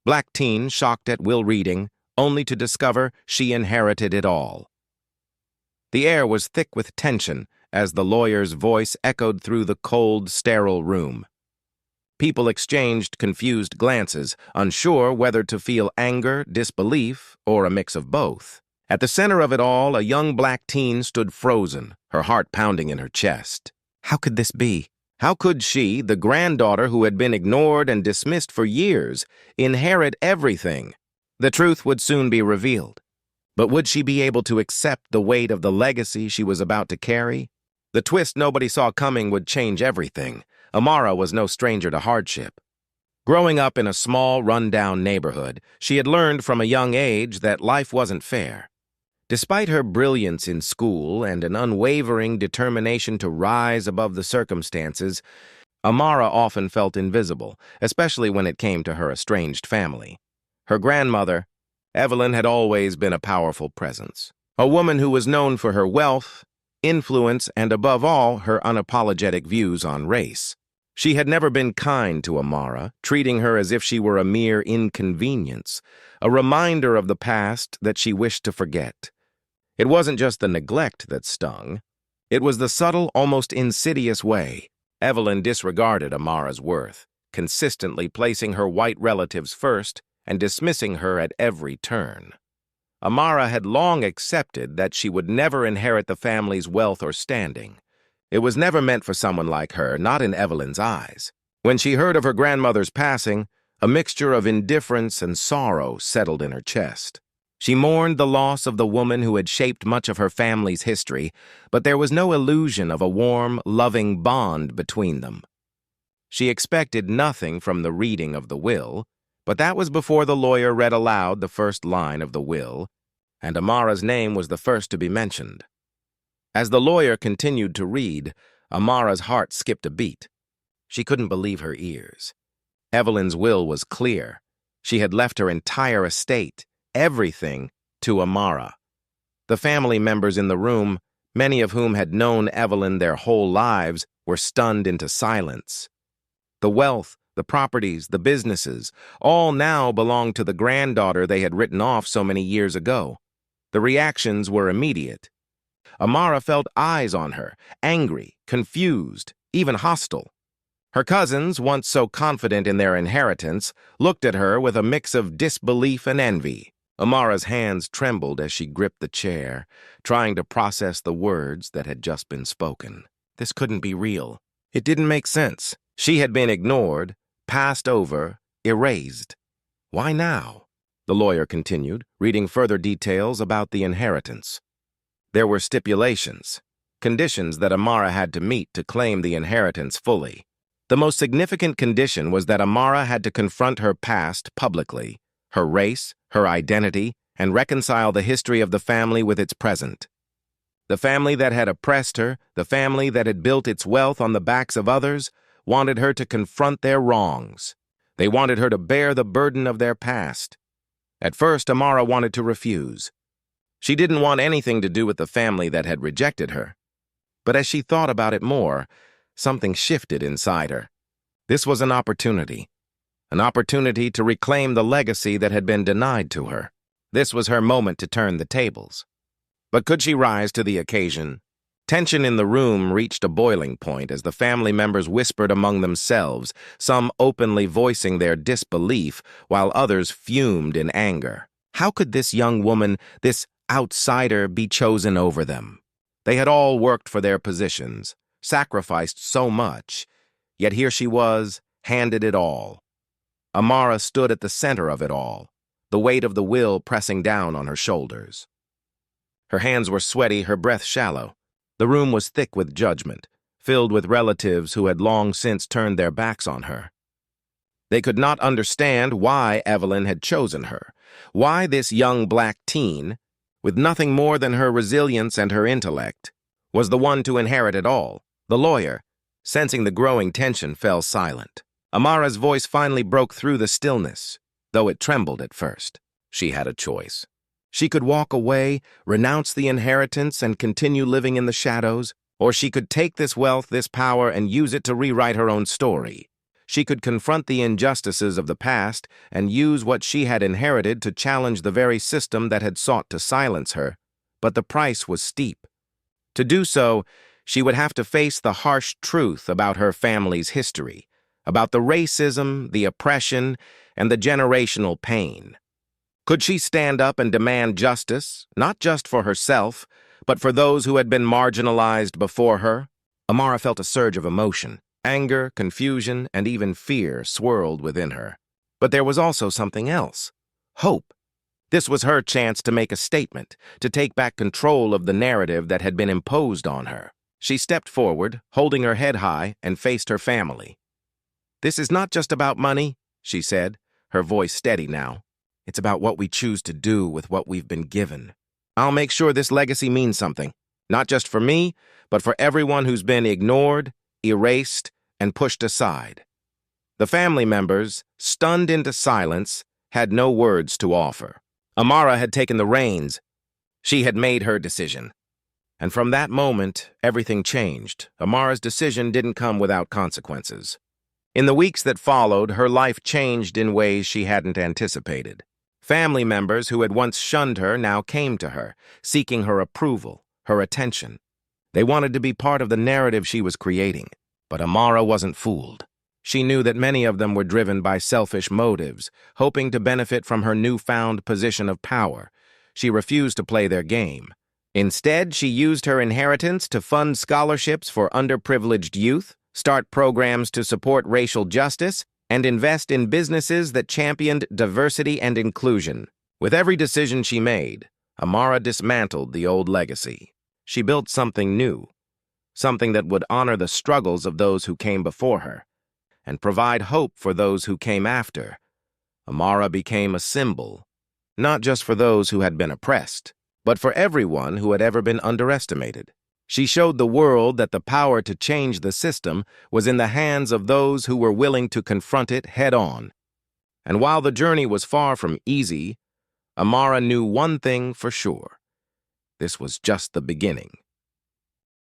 Black teen shocked at will reading, only to discover she inherited it all. The air was thick with tension as the lawyer's voice echoed through the cold, sterile room. People exchanged confused glances, unsure whether to feel anger, disbelief, or a mix of both. At the center of it all, a young black teen stood frozen, her heart pounding in her chest. How could this be? How could she, the granddaughter who had been ignored and dismissed for years, inherit everything? The truth would soon be revealed. But would she be able to accept the weight of the legacy she was about to carry? The twist nobody saw coming would change everything. Amara was no stranger to hardship. Growing up in a small, run-down neighborhood, she had learned from a young age that life wasn't fair. Despite her brilliance in school and an unwavering determination to rise above the circumstances, Amara often felt invisible, especially when it came to her estranged family. Her grandmother, Evelyn, had always been a powerful presence, a woman who was known for her wealth, influence, and above all, her unapologetic views on race. She had never been kind to Amara, treating her as if she were a mere inconvenience, a reminder of the past that she wished to forget. It wasn't just the neglect that stung. It was the subtle, almost insidious way Evelyn disregarded Amara's worth, consistently placing her white relatives first and dismissing her at every turn. Amara had long accepted that she would never inherit the family's wealth or standing. It was never meant for someone like her, not in Evelyn's eyes. When she heard of her grandmother's passing, a mixture of indifference and sorrow settled in her chest. She mourned the loss of the woman who had shaped much of her family's history, but there was no illusion of a warm, loving bond between them. She expected nothing from the reading of the will, but that was before the lawyer read aloud the first line of the will, and Amara's name was the first to be mentioned. As the lawyer continued to read, Amara's heart skipped a beat. She couldn't believe her ears. Evelyn's will was clear. She had left her entire estate, everything, to Amara. The family members in the room, many of whom had known Evelyn their whole lives, were stunned into silence. The wealth, the properties, the businesses, all now belonged to the granddaughter they had written off so many years ago. The reactions were immediate. Amara felt eyes on her, angry, confused, even hostile. Her cousins, once so confident in their inheritance, looked at her with a mix of disbelief and envy. Amara's hands trembled as she gripped the chair, trying to process the words that had just been spoken. This couldn't be real. It didn't make sense. She had been ignored, passed over, erased. Why now? The lawyer continued, reading further details about the inheritance. There were stipulations, conditions that Amara had to meet to claim the inheritance fully. The most significant condition was that Amara had to confront her past publicly, her race, her identity, and reconcile the history of the family with its present. The family that had oppressed her, the family that had built its wealth on the backs of others, wanted her to confront their wrongs. They wanted her to bear the burden of their past. At first, Amara wanted to refuse. She didn't want anything to do with the family that had rejected her. But as she thought about it more, something shifted inside her. This was an opportunity to reclaim the legacy that had been denied to her. This was her moment to turn the tables. But could she rise to the occasion? Tension in the room reached a boiling point as the family members whispered among themselves, some openly voicing their disbelief, while others fumed in anger. How could this young woman, this outsider, be chosen over them? They had all worked for their positions, sacrificed so much, yet here she was, handed it all. Amara stood at the center of it all, the weight of the will pressing down on her shoulders. Her hands were sweaty, her breath shallow. The room was thick with judgment, filled with relatives who had long since turned their backs on her. They could not understand why Evelyn had chosen her, why this young black teen, with nothing more than her resilience and her intellect, was the one to inherit it all. The lawyer, sensing the growing tension, fell silent. Amara's voice finally broke through the stillness, though it trembled at first. She had a choice. She could walk away, renounce the inheritance, and continue living in the shadows, or she could take this wealth, this power, and use it to rewrite her own story. She could confront the injustices of the past and use what she had inherited to challenge the very system that had sought to silence her. But the price was steep. To do so, she would have to face the harsh truth about her family's history, about the racism, the oppression, and the generational pain. Could she stand up and demand justice, not just for herself, but for those who had been marginalized before her? Amara felt a surge of emotion. Anger, confusion, and even fear swirled within her. But there was also something else. Hope. This was her chance to make a statement, to take back control of the narrative that had been imposed on her. She stepped forward, holding her head high, and faced her family. "This is not just about money," she said, her voice steady now. "It's about what we choose to do with what we've been given. I'll make sure this legacy means something, not just for me, but for everyone who's been ignored, erased, and pushed aside." The family members, stunned into silence, had no words to offer. Amara had taken the reins. She had made her decision. And from that moment, everything changed. Amara's decision didn't come without consequences. In the weeks that followed, her life changed in ways she hadn't anticipated. Family members who had once shunned her now came to her, seeking her approval, her attention. They wanted to be part of the narrative she was creating. But Amara wasn't fooled. She knew that many of them were driven by selfish motives, hoping to benefit from her newfound position of power. She refused to play their game. Instead, she used her inheritance to fund scholarships for underprivileged youth, start programs to support racial justice, and invest in businesses that championed diversity and inclusion. With every decision she made, Amara dismantled the old legacy. She built something new, something that would honor the struggles of those who came before her and provide hope for those who came after. Amara became a symbol, not just for those who had been oppressed, but for everyone who had ever been underestimated. She showed the world that the power to change the system was in the hands of those who were willing to confront it head-on. And while the journey was far from easy, Amara knew one thing for sure. This was just the beginning.